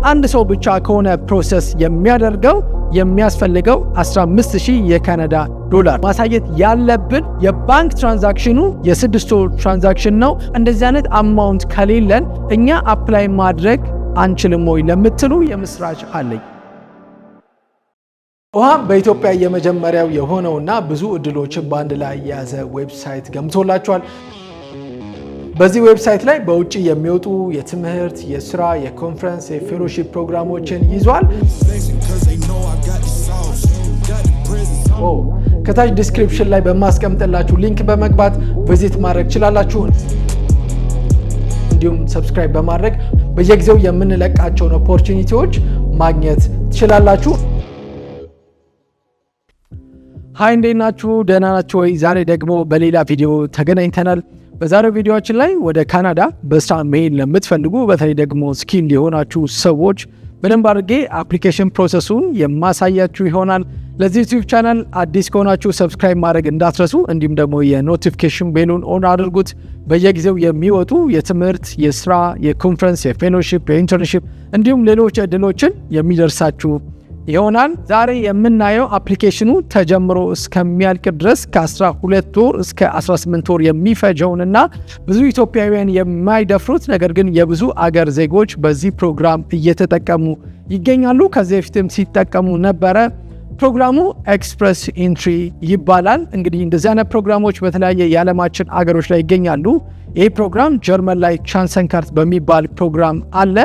አንድ ሰው ብቻ ከሆነ ፕሮሰስ የሚያደርገው የሚያስፈልገው 15000 የካናዳ ዶላር ማሳየት ያለብን የባንክ ትራንዛክሽኑ የ6 ወር ትራንዛክሽን ነው። እንደዚህ አይነት አማውንት ከሌለን እኛ አፕላይ ማድረግ አንችልም ወይ ለምትሉ የምስራች አለኝ። ውሃ በኢትዮጵያ የመጀመሪያው የሆነውና ብዙ እድሎችን በአንድ ላይ የያዘ ዌብሳይት ገምቶላችኋል። በዚህ ዌብሳይት ላይ በውጭ የሚወጡ የትምህርት፣ የስራ፣ የኮንፈረንስ፣ የፌሎሺፕ ፕሮግራሞችን ይዟል። ከታች ዲስክሪፕሽን ላይ በማስቀምጥላችሁ ሊንክ በመግባት ቪዚት ማድረግ ትችላላችሁ። እንዲሁም ሰብስክራይብ በማድረግ በየጊዜው የምንለቃቸውን ኦፖርቹኒቲዎች ማግኘት ትችላላችሁ። ሃይ እንዴት ናችሁ? ደህና ናችሁ ወይ? ዛሬ ደግሞ በሌላ ቪዲዮ ተገናኝተናል። በዛሬው ቪዲዮአችን ላይ ወደ ካናዳ በስራ መሄድ ለምትፈልጉ በተለይ ደግሞ ስኪል የሆናችሁ ሰዎች በደንብ አድርጌ አፕሊኬሽን ፕሮሰሱን የማሳያችሁ ይሆናል። ለዚህ ዩቲዩብ ቻናል አዲስ ከሆናችሁ ሰብስክራይብ ማድረግ እንዳትረሱ፣ እንዲሁም ደግሞ የኖቲፊኬሽን ቤሉን ኦን አድርጉት። በየጊዜው የሚወጡ የትምህርት፣ የስራ፣ የኮንፈረንስ፣ የፌሎሺፕ፣ የኢንተርንሺፕ እንዲሁም ሌሎች እድሎችን የሚደርሳችሁ ይሆናል። ዛሬ የምናየው አፕሊኬሽኑ ተጀምሮ እስከሚያልቅ ድረስ ከ12 ወር እስከ 18 ወር የሚፈጀውንና ብዙ ኢትዮጵያውያን የማይደፍሩት ነገር ግን የብዙ አገር ዜጎች በዚህ ፕሮግራም እየተጠቀሙ ይገኛሉ። ከዚህ በፊትም ሲጠቀሙ ነበረ። ፕሮግራሙ ኤክስፕረስ ኢንትሪ ይባላል። እንግዲህ እንደዚህ አይነት ፕሮግራሞች በተለያየ የዓለማችን አገሮች ላይ ይገኛሉ። ይህ ፕሮግራም ጀርመን ላይ ቻንሰንካርት በሚባል ፕሮግራም አለ።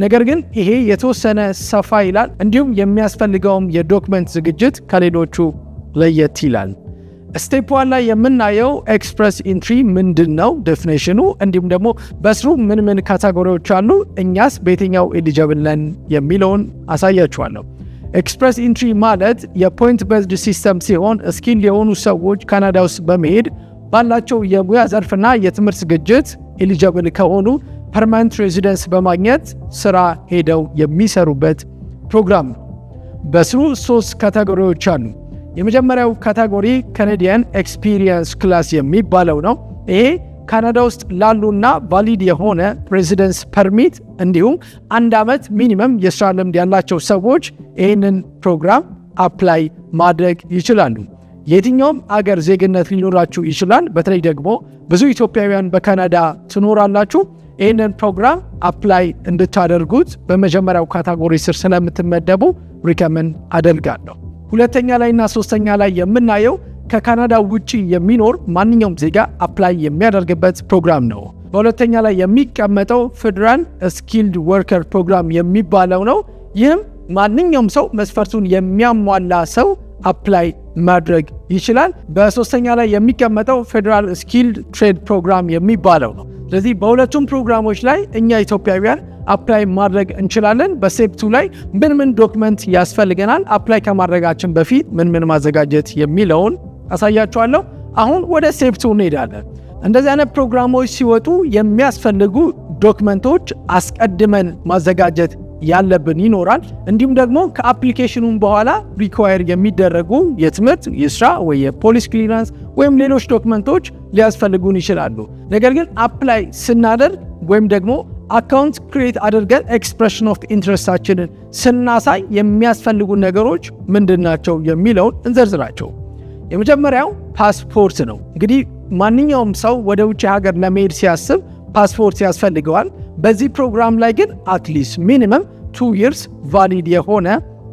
ነገር ግን ይሄ የተወሰነ ሰፋ ይላል። እንዲሁም የሚያስፈልገውም የዶክመንት ዝግጅት ከሌሎቹ ለየት ይላል። ስቴፕ 1 ላይ የምናየው ኤክስፕረስ ኢንትሪ ምንድን ነው ዴፊኒሽኑ፣ እንዲሁም ደግሞ በስሩ ምን ምን ካቴጎሪዎች አሉ፣ እኛስ በየትኛው ኤሊጂብል ነን የሚለውን አሳያችኋለሁ። ኤክስፕረስ ኢንትሪ ማለት የፖይንት ቤዝድ ሲስተም ሲሆን ስኪል የሆኑ ሰዎች ካናዳ ውስጥ በመሄድ ባላቸው የሙያ ዘርፍና የትምህርት ዝግጅት ኤሊጂብል ከሆኑ ፐርማነንት ሬዚደንስ በማግኘት ስራ ሄደው የሚሰሩበት ፕሮግራም ነው። በስሩ 3 ካቴጎሪዎች አሉ። የመጀመሪያው ካቴጎሪ ካናዲያን ኤክስፒሪየንስ ክላስ የሚባለው ነው። ይሄ ካናዳ ውስጥ ላሉና ቫሊድ የሆነ ሬዚደንስ ፐርሚት እንዲሁም 1 ዓመት ሚኒመም የስራ ልምድ ያላቸው ሰዎች ይህንን ፕሮግራም አፕላይ ማድረግ ይችላሉ። የትኛውም አገር ዜግነት ሊኖራችሁ ይችላል። በተለይ ደግሞ ብዙ ኢትዮጵያውያን በካናዳ ትኖራላችሁ። ይህንን ፕሮግራም አፕላይ እንድታደርጉት በመጀመሪያው ካቴጎሪ ስር ስለምትመደቡ ሪከመንድ አደርጋለሁ። ሁለተኛ ላይና ሶስተኛ ላይ የምናየው ከካናዳ ውጪ የሚኖር ማንኛውም ዜጋ አፕላይ የሚያደርግበት ፕሮግራም ነው። በሁለተኛ ላይ የሚቀመጠው ፌደራል ስኪልድ ወርከር ፕሮግራም የሚባለው ነው። ይህም ማንኛውም ሰው መስፈርቱን የሚያሟላ ሰው አፕላይ ማድረግ ይችላል። በሶስተኛ ላይ የሚቀመጠው ፌደራል ስኪልድ ትሬድ ፕሮግራም የሚባለው ነው። ስለዚህ በሁለቱም ፕሮግራሞች ላይ እኛ ኢትዮጵያውያን አፕላይ ማድረግ እንችላለን። በስቴፕ 2 ላይ ምን ዶክመንት ያስፈልገናል፣ አፕላይ ከማድረጋችን በፊት ምን ማዘጋጀት የሚለውን አሳያችኋለሁ። አሁን ወደ ስቴፕ 2 እንሄዳለን። እንደዚህ አይነት ፕሮግራሞች ሲወጡ የሚያስፈልጉ ዶክመንቶች አስቀድመን ማዘጋጀት ያለብን ይኖራል። እንዲሁም ደግሞ ከአፕሊኬሽኑም በኋላ ሪኳየር የሚደረጉ የትምህርት፣ የስራ ወይ የፖሊስ ክሊራንስ ወይም ሌሎች ዶክመንቶች ሊያስፈልጉን ይችላሉ። ነገር ግን አፕላይ ስናደርግ ወይም ደግሞ አካውንት ክሬት አድርገን ኤክስፕሬሽን ኦፍ ኢንትረስታችንን ስናሳይ የሚያስፈልጉ ነገሮች ምንድናቸው የሚለውን እንዘርዝራቸው። የመጀመሪያው ፓስፖርት ነው። እንግዲህ ማንኛውም ሰው ወደ ውጭ ሀገር ለመሄድ ሲያስብ ፓስፖርት ያስፈልገዋል። በዚህ ፕሮግራም ላይ ግን አትሊስት ሚኒመም 2 years ቫሊድ የሆነ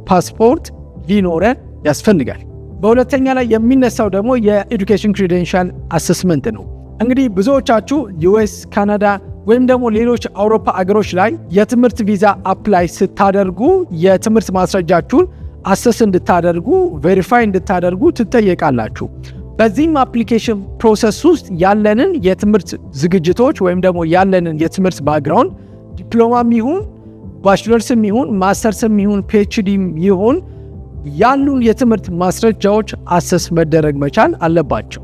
ፓስፖርት ሊኖረን ያስፈልጋል። በሁለተኛ ላይ የሚነሳው ደግሞ የኤዱኬሽን ክሬዴንሻል አሰስመንት ነው። እንግዲህ ብዙዎቻችሁ ዩኤስ፣ ካናዳ ወይም ደግሞ ሌሎች አውሮፓ አገሮች ላይ የትምህርት ቪዛ አፕላይ ስታደርጉ የትምህርት ማስረጃችሁን አሰስ እንድታደርጉ ቬሪፋይ እንድታደርጉ ትጠየቃላችሁ። በዚህም አፕሊኬሽን ፕሮሰስ ውስጥ ያለንን የትምህርት ዝግጅቶች ወይም ደግሞ ያለንን የትምህርት ባክግራውንድ ዲፕሎማም ይሁን ባችለርስም ይሁን ማስተርስም ይሁን ፒኤችዲም ይሁን ያሉን የትምህርት ማስረጃዎች አሰስ መደረግ መቻል አለባቸው።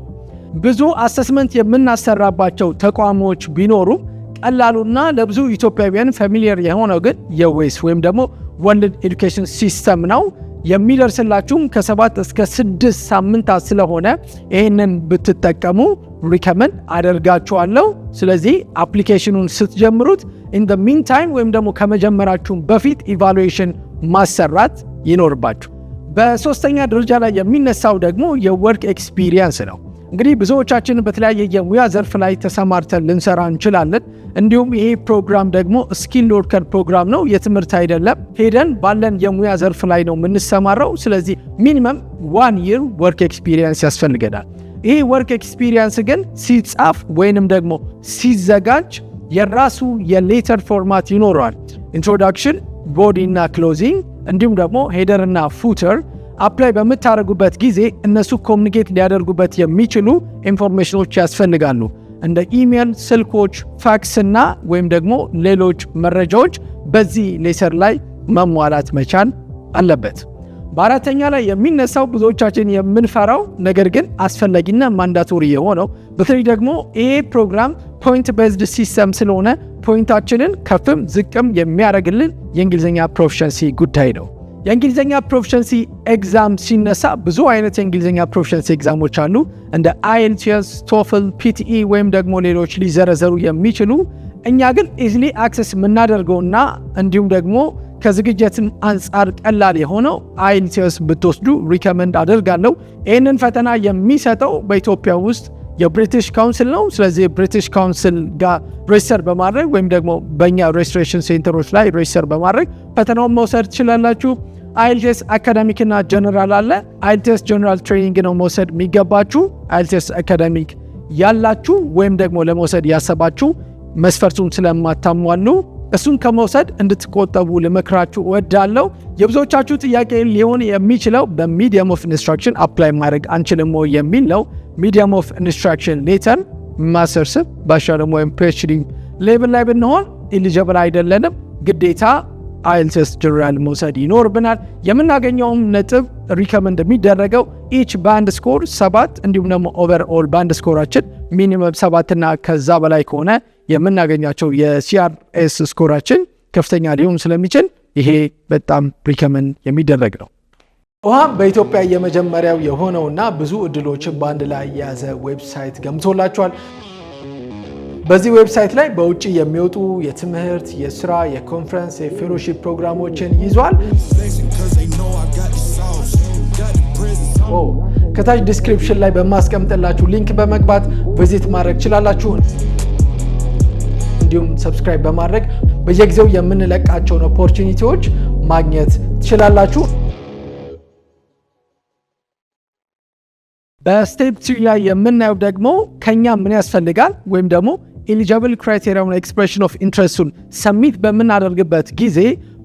ብዙ አሰስመንት የምናሰራባቸው ተቋሞች ቢኖሩ ቀላሉና ለብዙ ኢትዮጵያውያን ፋሚሊየር የሆነው ግን የዌስ ወይም ደግሞ ወርልድ ኤዱኬሽን ሲስተም ነው። የሚደርስላችሁም ከ7 እስከ 6 ሳምንታት ስለሆነ ይህንን ብትጠቀሙ ሪከመንድ አደርጋችኋለሁ። ስለዚህ አፕሊኬሽኑን ስትጀምሩት ኢን ዘ ሚን ታይም ወይም ደግሞ ከመጀመራችሁ በፊት ኢቫሉዌሽን ማሰራት ይኖርባችሁ። በሶስተኛ ደረጃ ላይ የሚነሳው ደግሞ የወርክ ኤክስፒሪየንስ ነው። እንግዲህ ብዙዎቻችን በተለያየ የሙያ ዘርፍ ላይ ተሰማርተን ልንሰራ እንችላለን። እንዲሁም ይሄ ፕሮግራም ደግሞ ስኪል ወርከር ፕሮግራም ነው፣ የትምህርት አይደለም። ሄደን ባለን የሙያ ዘርፍ ላይ ነው የምንሰማራው። ስለዚህ ሚኒመም 1 year ወርክ ኤክስፒሪየንስ ያስፈልገናል። ይሄ ወርክ ኤክስፒሪየንስ ግን ሲጻፍ ወይንም ደግሞ ሲዘጋጅ የራሱ የሌተር ፎርማት ይኖረዋል። ኢንትሮዳክሽን፣ ቦዲ እና ክሎዚንግ እንዲሁም ደግሞ ሄደር እና ፉተር አፕላይ በምታደርጉበት ጊዜ እነሱ ኮሚኒኬት ሊያደርጉበት የሚችሉ ኢንፎርሜሽኖች ያስፈልጋሉ። እንደ ኢሜል፣ ስልኮች፣ ፋክስ እና ወይም ደግሞ ሌሎች መረጃዎች በዚህ ሌተር ላይ መሟላት መቻል አለበት። በአራተኛ ላይ የሚነሳው ብዙዎቻችን የምንፈራው ነገር ግን አስፈላጊና ማንዳቶሪ የሆነው በተለይ ደግሞ ይሄ ፕሮግራም ፖይንት ቤዝድ ሲስተም ስለሆነ ፖይንታችንን ከፍም ዝቅም የሚያደርግልን የእንግሊዝኛ ፕሮፊሸንሲ ጉዳይ ነው። የእንግሊዝኛ ፕሮፊሸንሲ ኤግዛም ሲነሳ ብዙ አይነት የእንግሊዝኛ ፕሮፊሸንሲ ኤግዛሞች አሉ። እንደ IELTS፣ TOEFL፣ PTE ወይም ደግሞ ሌሎች ሊዘረዘሩ የሚችሉ እኛ ግን ኢዝሊ አክሰስ የምናደርገውና እንዲሁም ደግሞ ከዝግጅትም አንጻር ቀላል የሆነው IELTS ብትወስዱ ሪከመንድ አደርጋለሁ። ይህንን ፈተና የሚሰጠው በኢትዮጵያ ውስጥ የብሪቲሽ ካውንስል ነው። ስለዚህ ብሪቲሽ ካውንስል ጋር ሬጅስተር በማድረግ ወይም ደግሞ በእኛ ሬጅስትሬሽን ሴንተሮች ላይ ሬጅስተር በማድረግ ፈተናውን መውሰድ ትችላላችሁ። IELTS አካዳሚክ እና ጀነራል አለ። IELTS ጀነራል ትሬኒንግ ነው መውሰድ የሚገባችሁ። IELTS አካዳሚክ ያላችሁ ወይም ደግሞ ለመውሰድ ያሰባችሁ መስፈርቱን ስለማታሟሉ እሱን ከመውሰድ እንድትቆጠቡ ልመክራችሁ እወዳለሁ። የብዙዎቻችሁ ጥያቄ ሊሆን የሚችለው በሚዲየም ኦፍ ኢንስትራክሽን አፕላይ ማድረግ አንችልም ወይ የሚል ነው። ሚዲየም ኦፍ ኢንስትራክሽን ሌተር ማስተርስ ባችለር ወይም PhD ሌቭል ላይ ብንሆን ኤሊጂብል አይደለንም። ግዴታ IELTS ጀነራል መውሰድ ይኖርብናል። የምናገኘውም ነጥብ ሪከመንድ የሚደረገው ኢች ባንድ ስኮር 7 እንዲሁም ደግሞ ኦቨርኦል ባንድ ስኮራችን ሚኒመም 7 እና ከዛ በላይ ከሆነ የምናገኛቸው የCRS ስኮራችን ከፍተኛ ሊሆን ስለሚችል ይሄ በጣም ሪከመንድ የሚደረግ ነው። ውሃም በኢትዮጵያ የመጀመሪያው የሆነውና ብዙ እድሎችን በአንድ ላይ የያዘ ዌብሳይት ገምቶላችኋል። በዚህ ዌብሳይት ላይ በውጭ የሚወጡ የትምህርት፣ የስራ፣ የኮንፈረንስ፣ የፌሎሺፕ ፕሮግራሞችን ይዟል። ከታች ዲስክሪፕሽን ላይ በማስቀምጥላችሁ ሊንክ በመግባት ቪዚት ማድረግ ትችላላችሁ። እንዲሁም ሰብስክራይብ በማድረግ በየጊዜው የምንለቃቸውን ኦፖርቹኒቲዎች ማግኘት ትችላላችሁ። በስቴፕ 3 ላይ የምናየው ደግሞ ከኛ ምን ያስፈልጋል ወይም ደግሞ ኤሊጂብል ክራይቴሪያውን ኤክስፕሬሽን ኦፍ ኢንትረስቱን ሰሚት በምናደርግበት ጊዜ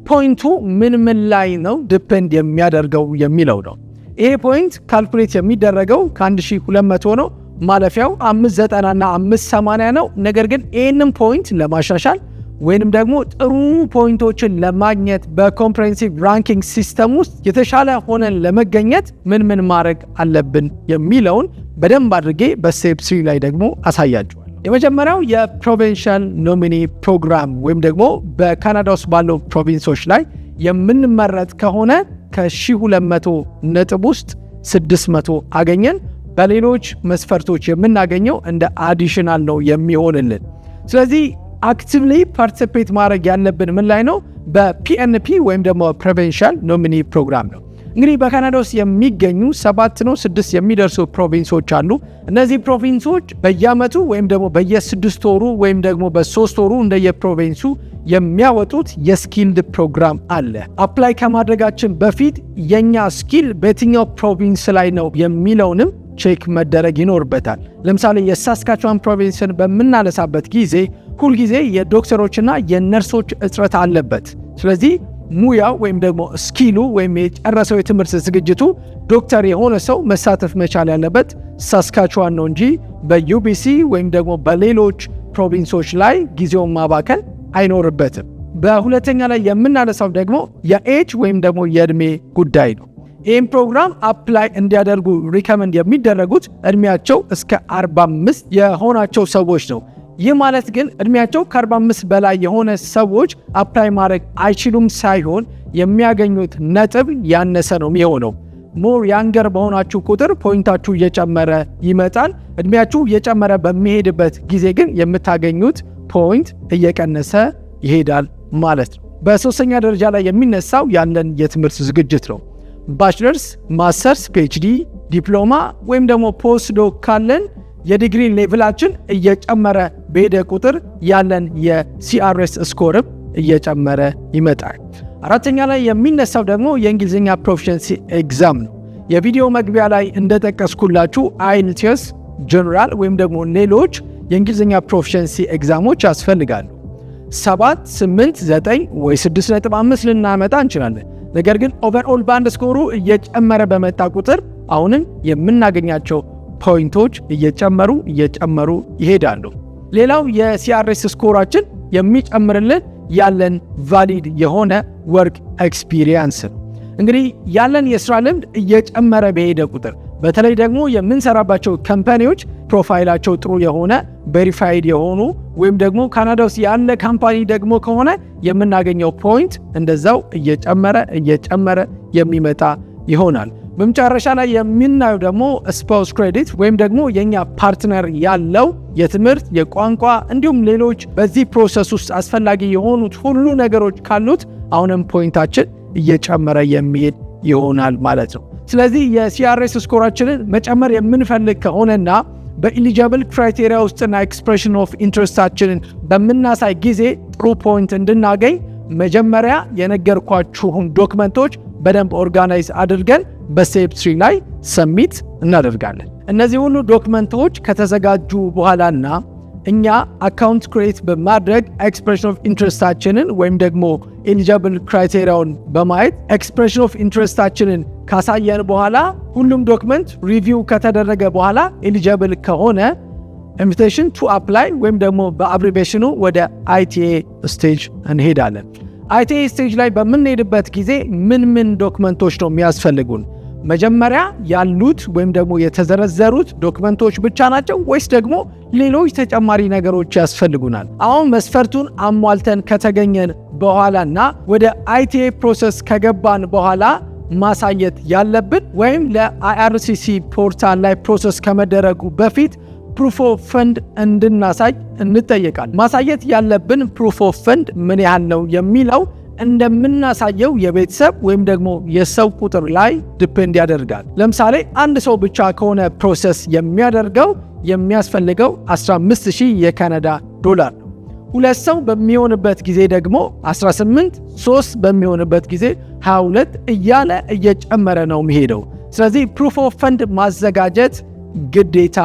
ፖይንቱ ምን ላይ ነው ዲፔንድ የሚያደርገው የሚለው ነው። ይሄ ፖይንት ካልኩሌት የሚደረገው ከ1200 ነው። ማለፊያው 590 እና 580 ነው። ነገር ግን ይህንን ፖይንት ለማሻሻል ወይንም ደግሞ ጥሩ ፖይንቶችን ለማግኘት በኮምፕሬሄንሲቭ ራንኪንግ ሲስተም ውስጥ የተሻለ ሆነን ለመገኘት ምን ማድረግ አለብን የሚለውን በደንብ አድርጌ በስቴፕ 3 ላይ ደግሞ አሳያችኋል። የመጀመሪያው የፕሮቪንሻል ኖሚኒ ፕሮግራም ወይም ደግሞ በካናዳ ውስጥ ባለው ፕሮቪንሶች ላይ የምንመረጥ ከሆነ ከ1200 ነጥብ ውስጥ 600 አገኘን። በሌሎች መስፈርቶች የምናገኘው እንደ አዲሽናል ነው የሚሆንልን። ስለዚህ አክቲቭሊ ፓርቲሲፔት ማድረግ ያለብን ምን ላይ ነው? በፒኤንፒ ወይም ደግሞ ፕሮቪንሻል ኖሚኒ ፕሮግራም ነው። እንግዲህ በካናዳ ውስጥ የሚገኙ 7 ነው 6 የሚደርሱ ፕሮቪንሶች አሉ። እነዚህ ፕሮቪንሶች በየአመቱ ወይም ደግሞ በየ6 ወሩ ወይም ደግሞ በ3 ወሩ እንደየፕሮቪንሱ የሚያወጡት የስኪልድ ፕሮግራም አለ። አፕላይ ከማድረጋችን በፊት የኛ ስኪል በየትኛው ፕሮቪንስ ላይ ነው የሚለውንም ቼክ መደረግ ይኖርበታል። ለምሳሌ የሳስካቹዋን ፕሮቪንስን በምናነሳበት ጊዜ ሁልጊዜ የዶክተሮችና የነርሶች እጥረት አለበት። ስለዚህ ሙያው ወይም ደግሞ ስኪሉ ወይም የጨረሰው የትምህርት ዝግጅቱ ዶክተር የሆነ ሰው መሳተፍ መቻል ያለበት ሳስካቹዋን ነው እንጂ በዩቢሲ ወይም ደግሞ በሌሎች ፕሮቪንሶች ላይ ጊዜውን ማባከል አይኖርበትም። በሁለተኛ ላይ የምናነሳው ደግሞ የኤጅ ወይም ደግሞ የእድሜ ጉዳይ ነው። ይህም ፕሮግራም አፕላይ እንዲያደርጉ ሪከመንድ የሚደረጉት እድሜያቸው እስከ 45 የሆናቸው ሰዎች ነው። ይህ ማለት ግን እድሜያቸው ከ45 በላይ የሆነ ሰዎች አፕላይ ማድረግ አይችሉም ሳይሆን የሚያገኙት ነጥብ ያነሰ ነው የሚሆነው። ሞር ያንገር በሆናችሁ ቁጥር ፖይንታችሁ እየጨመረ ይመጣል። እድሜያችሁ እየጨመረ በሚሄድበት ጊዜ ግን የምታገኙት ፖይንት እየቀነሰ ይሄዳል ማለት ነው። በሶስተኛ ደረጃ ላይ የሚነሳው ያለን የትምህርት ዝግጅት ነው። ባችለርስ፣ ማስተርስ፣ ፒኤችዲ፣ ዲፕሎማ ወይም ደግሞ ፖስት ዶክ ካለን የዲግሪ ሌቭላችን እየጨመረ በሄደ ቁጥር ያለን የሲአርኤስ ስኮርም እየጨመረ ይመጣል። አራተኛ ላይ የሚነሳው ደግሞ የእንግሊዝኛ ፕሮፊሸንሲ ኤግዛም ነው። የቪዲዮ መግቢያ ላይ እንደጠቀስኩላችሁ አይኤልቲኤስ፣ ጀነራል ወይም ደግሞ ሌሎች የእንግሊዝኛ ፕሮፊሸንሲ ኤግዛሞች ያስፈልጋሉ። 7፣ 8፣ 9 ወይ 6.5 ልናመጣ እንችላለን። ነገር ግን ኦቨርኦል ባንድ ስኮሩ እየጨመረ በመጣ ቁጥር አሁንም የምናገኛቸው ፖይንቶች እየጨመሩ ይሄዳሉ። ሌላው የሲአርኤስ ስኮራችን የሚጨምርልን ያለን ቫሊድ የሆነ ወርክ ኤክስፒሪየንስ ነው። እንግዲህ ያለን የስራ ልምድ እየጨመረ በሄደ ቁጥር በተለይ ደግሞ የምንሰራባቸው ካምፓኒዎች ፕሮፋይላቸው ጥሩ የሆነ ቬሪፋይድ የሆኑ ወይም ደግሞ ካናዳ ውስጥ ያለ ካምፓኒ ደግሞ ከሆነ የምናገኘው ፖይንት እንደዛው እየጨመረ የሚመጣ ይሆናል። በመጨረሻ ላይ የምናየው ደግሞ ስፓውስ ክሬዲት ወይም ደግሞ የኛ ፓርትነር ያለው የትምህርት የቋንቋ እንዲሁም ሌሎች በዚህ ፕሮሰስ ውስጥ አስፈላጊ የሆኑት ሁሉ ነገሮች ካሉት አሁንም ፖይንታችን እየጨመረ የሚሄድ ይሆናል ማለት ነው። ስለዚህ የሲአርኤስ ስኮራችንን መጨመር የምንፈልግ ከሆነና በኢሊጂብል ክራይቴሪያ ውስጥና ኤክስፕሬሽን ኦፍ ኢንትረስታችንን በምናሳይ ጊዜ ጥሩ ፖይንት እንድናገኝ መጀመሪያ የነገርኳችሁን ዶክመንቶች በደንብ ኦርጋናይዝ አድርገን በስቴፕ 3 ላይ ሰሚት እናደርጋለን። እነዚህ ሁሉ ዶክመንቶች ከተዘጋጁ በኋላና እኛ አካውንት ክሬት በማድረግ ኤክስፕሬሽን ኦፍ ኢንትረስታችንን ወይም ደግሞ ኤሊጂብል ክራይቴሪያውን በማየት ኤክስፕሬሽን ኦፍ ኢንትረስታችንን ካሳየን በኋላ ሁሉም ዶክመንት ሪቪው ከተደረገ በኋላ ኤሊጂብል ከሆነ ኢንቪቴሽን ቱ አፕላይ ወይም ደግሞ በአብሪቬሽኑ ወደ አይቲኤ ስቴጅ እንሄዳለን። አይቲኤ ስቴጅ ላይ በምንሄድበት ጊዜ ምን ዶክመንቶች ነው የሚያስፈልጉን? መጀመሪያ ያሉት ወይም ደግሞ የተዘረዘሩት ዶክመንቶች ብቻ ናቸው ወይስ ደግሞ ሌሎች ተጨማሪ ነገሮች ያስፈልጉናል? አሁን መስፈርቱን አሟልተን ከተገኘን በኋላና ወደ አይቲኤ ፕሮሰስ ከገባን በኋላ ማሳየት ያለብን ወይም ለአይአርሲሲ ፖርታል ላይ ፕሮሰስ ከመደረጉ በፊት ፕሩፍ ኦፍ ፈንድ እንድናሳይ እንጠየቃለን። ማሳየት ያለብን ፕሩፍ ኦፍ ፈንድ ምን ያህል ነው የሚለው እንደምናሳየው የቤተሰብ ወይም ደግሞ የሰው ቁጥር ላይ ዲፔንድ ያደርጋል። ለምሳሌ አንድ ሰው ብቻ ከሆነ ፕሮሰስ የሚያደርገው የሚያስፈልገው 15000 የካናዳ ዶላር ነው። 2 ሰው በሚሆንበት ጊዜ ደግሞ 18፣ 3 በሚሆንበት ጊዜ 22 እያለ እየጨመረ ነው የሚሄደው። ስለዚህ ፕሩፍ ኦፍ ፈንድ ማዘጋጀት ግዴታ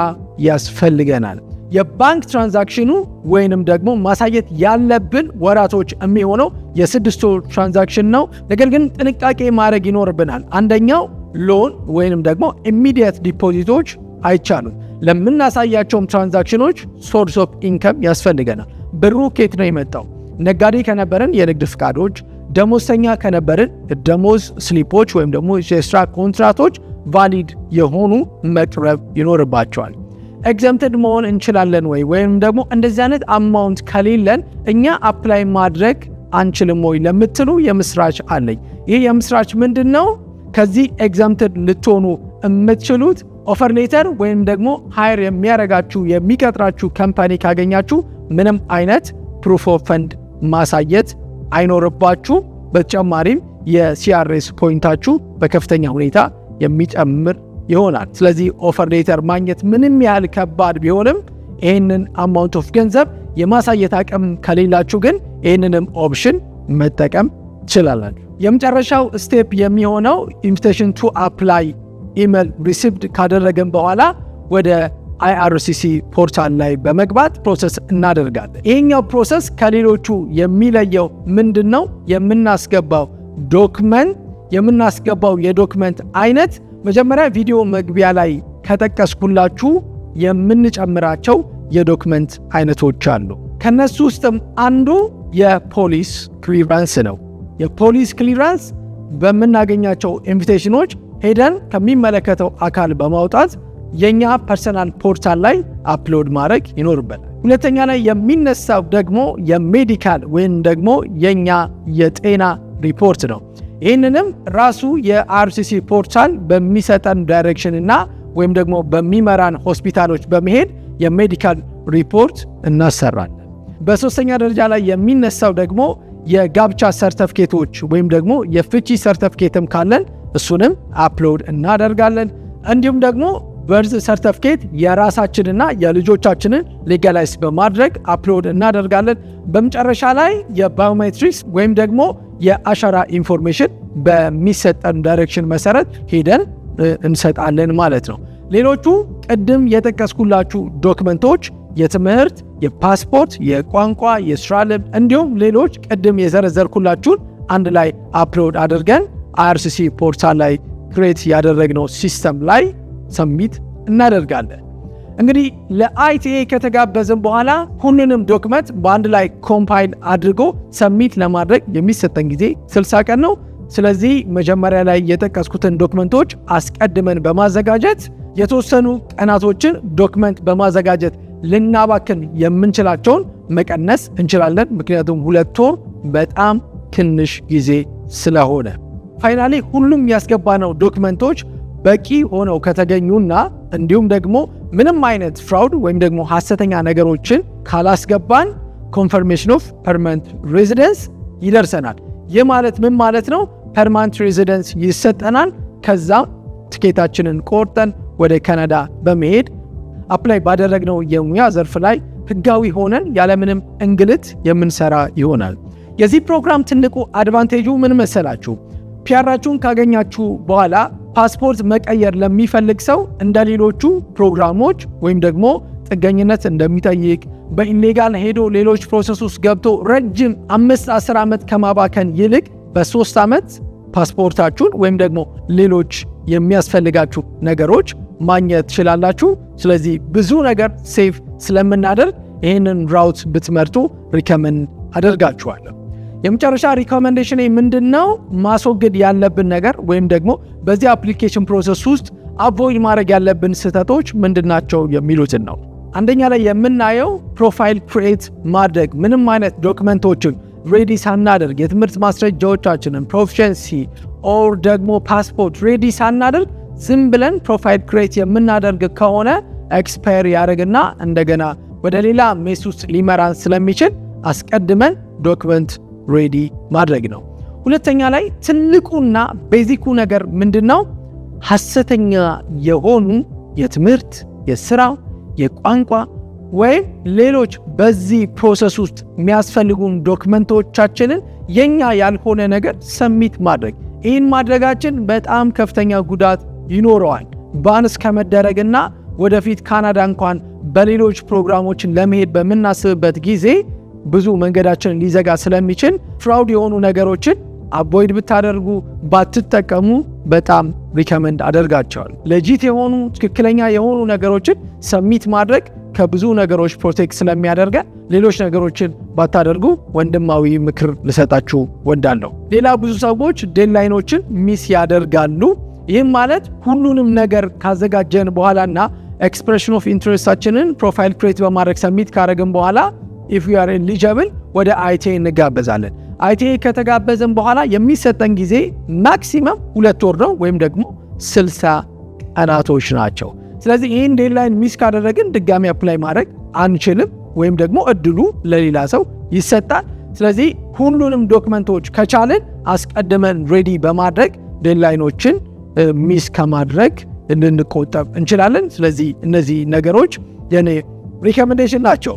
ያስፈልገናል። የባንክ ትራንዛክሽኑ ወይንም ደግሞ ማሳየት ያለብን ወራቶች የሚሆነው የ6 ወር ትራንዛክሽን ነው። ነገር ግን ጥንቃቄ ማድረግ ይኖርብናል። አንደኛው ሎን ወይንም ደግሞ ኢሚዲየት ዲፖዚቶች አይቻሉም። ለምናሳያቸውም ትራንዛክሽኖች ሶርስ ኦፍ ኢንከም ያስፈልገናል። ብሩ ኬት ነው የመጣው? ነጋዴ ከነበረን የንግድ ፍቃዶች፣ ደሞዝተኛ ከነበርን ደሞዝ ስሊፖች ወይም ደግሞ የስራ ኮንትራቶች ቫሊድ የሆኑ መቅረብ ይኖርባቸዋል። ኤግዘምትድ መሆን እንችላለን ወይም ደግሞ እንደዚህ አይነት አማውንት ከሌለን እኛ አፕላይ ማድረግ አንችልም ወይ ለምትሉ የምስራች አለኝ። ይህ የምስራች ምንድን ነው? ከዚህ ኤግዘምትድ ልትሆኑ የምትችሉት ኦፈር ሌተር ወይም ደግሞ ሃይር የሚያረጋችሁ የሚቀጥራችሁ ካምፓኒ ካገኛችሁ ምንም አይነት ፕሩፍ ኦፍ ፈንድ ማሳየት አይኖርባችሁ። በተጨማሪም የሲአርኤስ ፖይንታችሁ በከፍተኛ ሁኔታ የሚጨምር ይሆናል። ስለዚህ ኦፈር ሌተር ማግኘት ምንም ያህል ከባድ ቢሆንም ይህንን አማውንት ኦፍ ገንዘብ የማሳየት አቅም ከሌላችሁ ግን ይህንንም ኦፕሽን መጠቀም ትችላላችሁ። የመጨረሻው ስቴፕ የሚሆነው ኢንቪቴሽን ቱ አፕላይ ኢሜል ሪሲቭድ ካደረገን በኋላ ወደ አይአርሲሲ ፖርታል ላይ በመግባት ፕሮሰስ እናደርጋለን። ይሄኛው ፕሮሰስ ከሌሎቹ የሚለየው ምንድን ነው? የምናስገባው የዶክመንት አይነት መጀመሪያ ቪዲዮ መግቢያ ላይ ከጠቀስኩላችሁ የምንጨምራቸው የዶክመንት አይነቶች አሉ። ከነሱ ውስጥም አንዱ የፖሊስ ክሊራንስ ነው። የፖሊስ ክሊራንስ በምናገኛቸው ኢንቪቴሽኖች ሄደን ከሚመለከተው አካል በማውጣት የኛ ፐርሰናል ፖርታል ላይ አፕሎድ ማድረግ ይኖርበታል። ሁለተኛ ላይ የሚነሳው ደግሞ የሜዲካል ወይም ደግሞ የኛ የጤና ሪፖርት ነው። ይህንንም ራሱ የአርሲሲ ፖርታል በሚሰጠን ዳይሬክሽን እና ወይም ደግሞ በሚመራን ሆስፒታሎች በመሄድ የሜዲካል ሪፖርት እናሰራለን። በሶስተኛ ደረጃ ላይ የሚነሳው ደግሞ የጋብቻ ሰርተፍኬቶች ወይም ደግሞ የፍቺ ሰርተፍኬትም ካለን እሱንም አፕሎድ እናደርጋለን። እንዲሁም ደግሞ በርዝ ሰርተፍኬት የራሳችንና የልጆቻችንን ሌጋላይዝ በማድረግ አፕሎድ እናደርጋለን። በመጨረሻ ላይ የባዮሜትሪክስ ወይም ደግሞ የአሻራ ኢንፎርሜሽን በሚሰጠን ዳይሬክሽን መሰረት ሄደን እንሰጣለን ማለት ነው። ሌሎቹ ቅድም የጠቀስኩላችሁ ዶክመንቶች የትምህርት፣ የፓስፖርት፣ የቋንቋ፣ የስራ ልምድ እንዲሁም ሌሎች ቅድም የዘረዘርኩላችሁን አንድ ላይ አፕሎድ አድርገን አይአርሲሲ ፖርታል ላይ ክሬት ያደረግነው ሲስተም ላይ ሰሚት እናደርጋለን። እንግዲህ ለአይቲኤ ከተጋበዝን በኋላ ሁሉንም ዶክመንት በአንድ ላይ ኮምፓይል አድርጎ ሰሚት ለማድረግ የሚሰጠን ጊዜ 60 ቀን ነው። ስለዚህ መጀመሪያ ላይ የጠቀስኩትን ዶክመንቶች አስቀድመን በማዘጋጀት የተወሰኑ ቀናቶችን ዶክመንት በማዘጋጀት ልናባክን የምንችላቸውን መቀነስ እንችላለን። ምክንያቱም 2 ወር በጣም ትንሽ ጊዜ ስለሆነ ፋይናሊ ሁሉም ያስገባነው ዶክመንቶች በቂ ሆነው ከተገኙና እንዲሁም ደግሞ ምንም አይነት ፍራውድ ወይም ደግሞ ሐሰተኛ ነገሮችን ካላስገባን ኮንፈርሜሽን ኦፍ ፐርማነንት ሬዚደንስ ይደርሰናል። ይህ ማለት ምን ማለት ነው? ፐርማነንት ሬዚደንስ ይሰጠናል። ከዛ ትኬታችንን ቆርጠን ወደ ካናዳ በመሄድ አፕላይ ባደረግነው የሙያ ዘርፍ ላይ ህጋዊ ሆነን ያለምንም እንግልት የምንሰራ ይሆናል። የዚህ ፕሮግራም ትልቁ አድቫንቴጁ ምን መሰላችሁ? ፒአራችሁን ካገኛችሁ በኋላ ፓስፖርት መቀየር ለሚፈልግ ሰው እንደ ሌሎቹ ፕሮግራሞች ወይም ደግሞ ጥገኝነት እንደሚጠይቅ በኢሌጋል ሄዶ ሌሎች ፕሮሰስ ውስጥ ገብቶ ረጅም 5-10 ዓመት ከማባከን ይልቅ በ3 ዓመት ፓስፖርታችሁን ወይም ደግሞ ሌሎች የሚያስፈልጋችሁ ነገሮች ማግኘት ትችላላችሁ። ስለዚህ ብዙ ነገር ሴፍ ስለምናደርግ ይህንን ራውት ብትመርጡ ሪከመንድ አደርጋችኋለሁ። የመጨረሻ ሪኮሜንዴሽን ምንድነው? ማስወገድ ያለብን ነገር ወይም ደግሞ በዚህ አፕሊኬሽን ፕሮሰስ ውስጥ አቮይድ ማድረግ ያለብን ስህተቶች ምንድናቸው የሚሉትን ነው። አንደኛ ላይ የምናየው ፕሮፋይል ክሬት ማድረግ፣ ምንም አይነት ዶክመንቶችን ሬዲ ሳናደርግ የትምህርት ማስረጃዎቻችንን ፕሮፊሸንሲ ኦር ደግሞ ፓስፖርት ሬዲ ሳናደርግ ዝም ብለን ፕሮፋይል ክሬት የምናደርግ ከሆነ ኤክስፓየር ያደርግና እንደገና ወደ ሌላ ሜስ ውስጥ ሊመራን ስለሚችል አስቀድመን ዶክመንት ሬዲ ማድረግ ነው። ሁለተኛ ላይ ትልቁና ቤዚኩ ነገር ምንድነው? ሐሰተኛ የሆኑ የትምህርት፣ የስራ፣ የቋንቋ ወይም ሌሎች በዚህ ፕሮሰስ ውስጥ የሚያስፈልጉን ዶክመንቶቻችንን የኛ ያልሆነ ነገር ሰሚት ማድረግ። ይህን ማድረጋችን በጣም ከፍተኛ ጉዳት ይኖረዋል። ባንስ ከመደረግና ወደፊት ካናዳ እንኳን በሌሎች ፕሮግራሞችን ለመሄድ በምናስብበት ጊዜ ብዙ መንገዳችንን ሊዘጋ ስለሚችል ፍራውድ የሆኑ ነገሮችን አቮይድ ብታደርጉ ባትጠቀሙ በጣም ሪከመንድ አደርጋቸዋለሁ። ለጂት የሆኑ ትክክለኛ የሆኑ ነገሮችን ሰሚት ማድረግ ከብዙ ነገሮች ፕሮቴክት ስለሚያደርገን ሌሎች ነገሮችን ባታደርጉ ወንድማዊ ምክር ልሰጣችሁ ወዳለሁ። ሌላ ብዙ ሰዎች ዴድላይኖችን ሚስ ያደርጋሉ። ይህም ማለት ሁሉንም ነገር ካዘጋጀን በኋላና ኤክስፕሬሽን ኦፍ ኢንትረስታችንን ፕሮፋይል ክሬት በማድረግ ሰሚት ካደረግን በኋላ if we are eligible ወደ አይቲኤ እንጋበዛለን። አይቲኤ ከተጋበዘን በኋላ የሚሰጠን ጊዜ ማክሲመም 2 ወር ነው ወይም ደግሞ 60 ቀናቶች ናቸው። ስለዚህ ይህን ዴድላይን ሚስ ካደረግን ድጋሚ አፕላይ ማድረግ አንችልም ወይም ደግሞ እድሉ ለሌላ ሰው ይሰጣል። ስለዚህ ሁሉንም ዶክመንቶች ከቻለን አስቀድመን ሬዲ በማድረግ ዴድላይኖችን ሚስ ከማድረግ እንድንቆጠብ እንችላለን። ስለዚህ እነዚህ ነገሮች የኔ ሪኮሜንዴሽን ናቸው።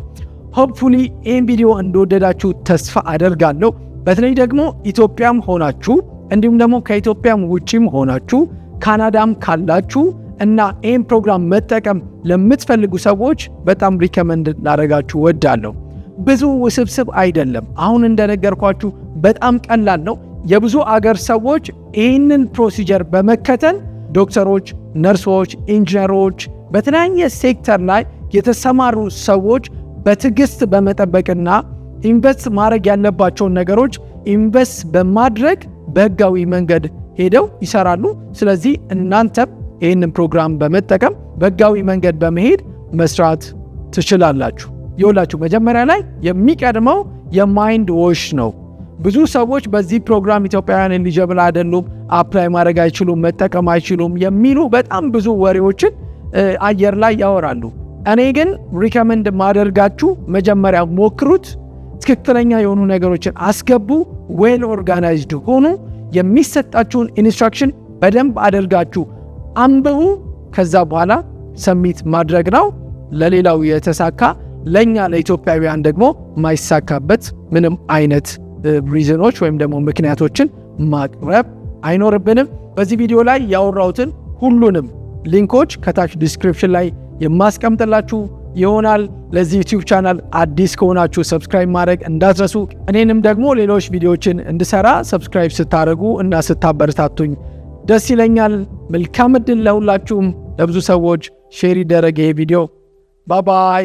ሆፕፉሊ ይህን ቪዲዮ እንደወደዳችሁ ተስፋ አደርጋለሁ። በተለይ ደግሞ ኢትዮጵያም ሆናችሁ እንዲሁም ደግሞ ከኢትዮጵያም ውጪም ሆናችሁ ካናዳም ካላችሁ እና ይህን ፕሮግራም መጠቀም ለምትፈልጉ ሰዎች በጣም ሪከመንድ ላደርጋችሁ ወዳለሁ። ብዙ ውስብስብ አይደለም። አሁን እንደነገርኳችሁ በጣም ቀላል ነው። የብዙ አገር ሰዎች ይህንን ፕሮሲጀር በመከተል ዶክተሮች፣ ነርሶች፣ ኢንጂነሮች በተለያየ ሴክተር ላይ የተሰማሩ ሰዎች በትዕግስት በመጠበቅና ኢንቨስት ማድረግ ያለባቸውን ነገሮች ኢንቨስት በማድረግ በህጋዊ መንገድ ሄደው ይሰራሉ። ስለዚህ እናንተም ይህንን ፕሮግራም በመጠቀም በህጋዊ መንገድ በመሄድ መስራት ትችላላችሁ። ይውላችሁ መጀመሪያ ላይ የሚቀድመው የማይንድ ዎሽ ነው። ብዙ ሰዎች በዚህ ፕሮግራም ኢትዮጵያውያን ኤሊጂብል አይደሉም፣ አፕላይ ማድረግ አይችሉም፣ መጠቀም አይችሉም የሚሉ በጣም ብዙ ወሬዎችን አየር ላይ ያወራሉ። እኔ ግን ሪከመንድ ማደርጋችሁ መጀመሪያ ሞክሩት፣ ትክክለኛ የሆኑ ነገሮችን አስገቡ፣ ዌል ኦርጋናይዝድ ሆኑ፣ የሚሰጣችሁን ኢንስትራክሽን በደንብ አድርጋችሁ አንብቡ። ከዛ በኋላ ሰሚት ማድረግ ነው። ለሌላው የተሳካ ለኛ ለኢትዮጵያውያን ደግሞ ማይሳካበት ምንም አይነት ሪዝኖች ወይም ደግሞ ምክንያቶችን ማቅረብ አይኖርብንም። በዚህ ቪዲዮ ላይ ያወራሁትን ሁሉንም ሊንኮች ከታች ዲስክሪፕሽን ላይ የማስቀምጥላችሁ ይሆናል። ለዚህ ዩቲዩብ ቻናል አዲስ ከሆናችሁ ሰብስክራይብ ማድረግ እንዳትረሱ። እኔንም ደግሞ ሌሎች ቪዲዮዎችን እንድሰራ ሰብስክራይብ ስታደርጉ እና ስታበረታቱኝ ደስ ይለኛል። መልካም ዕድል ለሁላችሁም። ለብዙ ሰዎች ሼር ይደረግ ይሄ ቪዲዮ። ባይ ባይ።